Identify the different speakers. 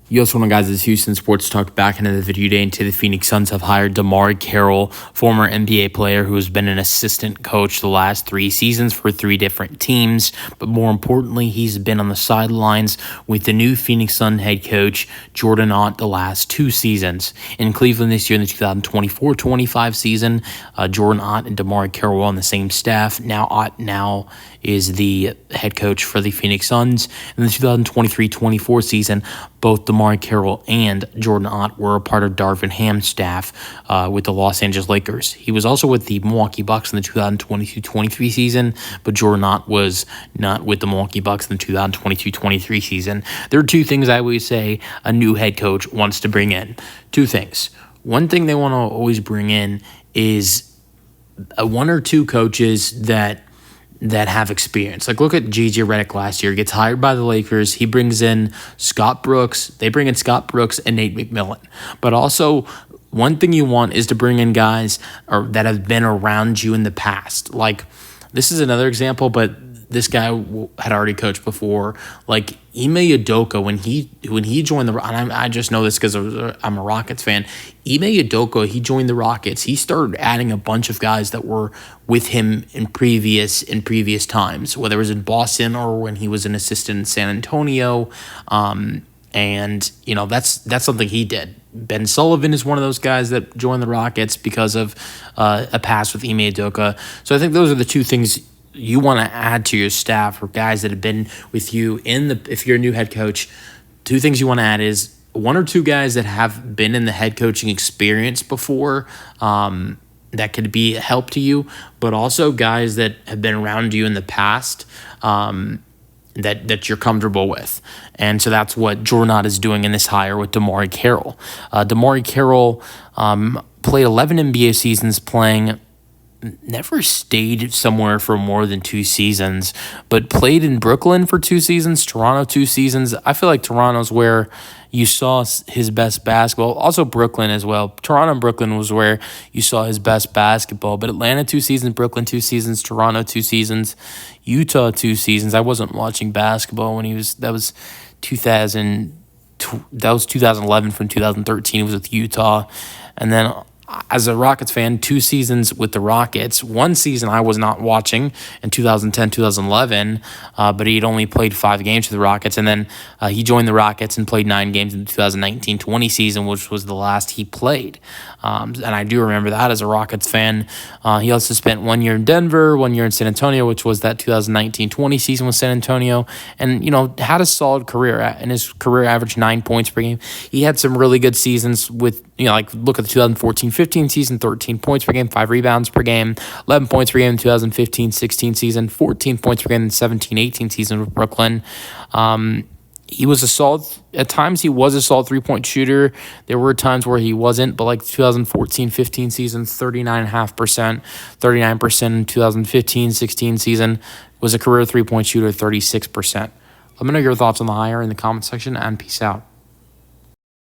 Speaker 1: Yo, what's going on, guys? It's Houston Sports Talk back into the video today. And the Phoenix Suns have hired DeMarre Carroll, former NBA player who has been an assistant coach the last 3 seasons for 3 different teams. But more importantly, he's been on the sidelines with the new Phoenix Sun head coach, Jordan Ott, the last 2 seasons. In Cleveland this year in the 2024-25 season, Jordan Ott and DeMarre Carroll were on the same staff. Now Ott is the head coach for the Phoenix Suns. In the 2023-24 season, both DeMarre Carroll and Jordan Ott were a part of Darvin Ham's staff with the Los Angeles Lakers. He was also with the Milwaukee Bucks in the 2022-23 season, but Jordan Ott was not with the Milwaukee Bucks in the 2022-23 season. There are 2 things I always say a new head coach wants to bring in. 2 things. One thing they want to always bring in is 1 or 2 coaches that have experience. Like, look at J.J. Redick last year. He gets hired by the Lakers. He brings in Scott Brooks. They bring in Scott Brooks and Nate McMillan. But also, one thing you want is to bring in guys that have been around you in the past. Like, this is another example, but this guy had already coached before. Like, Ime Udoka, when he joined and I just know this because I'm a Rockets fan. Ime Udoka, he joined the Rockets. He started adding a bunch of guys that were with him in previous times, whether it was in Boston or when he was an assistant in San Antonio. And that's something he did. Ben Sullivan is one of those guys that joined the Rockets because of a pass with Ime Udoka. So I think those are the 2 things you want to add to your staff, or guys that have been with you if you're a new head coach. 2 things you want to add is 1 or 2 guys that have been in the head coaching experience before, that could be a help to you, but also guys that have been around you in the past, that you're comfortable with. And so that's what Jordan Ott is doing in this hire with DeMarre Carroll. DeMarre Carroll played 11 NBA seasons playing. Never stayed somewhere for more than 2 seasons, but played in Brooklyn for 2 seasons, Toronto 2 seasons. I feel like Toronto's where you saw his best basketball. Also Brooklyn as well. Toronto and Brooklyn was where you saw his best basketball. But Atlanta 2 seasons, Brooklyn 2 seasons, Toronto 2 seasons, Utah 2 seasons. I wasn't watching basketball when that was 2011 from 2013. It was with Utah. And then as a Rockets fan, 2 seasons with the Rockets. 1 season I was not watching in 2010, 2011, but he had only played 5 games for the Rockets. And then he joined the Rockets and played 9 games in the 2019-20 season, which was the last he played. And I do remember that as a Rockets fan. He also spent 1 year in Denver, 1 year in San Antonio, which was that 2019-20 season with San Antonio. And, had a solid career. In his career, averaged 9 points per game. He had some really good seasons with, look at the 2014-15 season, 13 points per game, 5 rebounds per game, 11 points per game in 2015-16 season, 14 points per game in the 17-18 season with Brooklyn. He was at times he was a solid 3-point shooter. There were times where he wasn't, but like 2014-15 season, 39.5%, 39% in 2015-16 season, was a career 3-point shooter, 36%. Let me know your thoughts on the hire in the comment section, and peace out.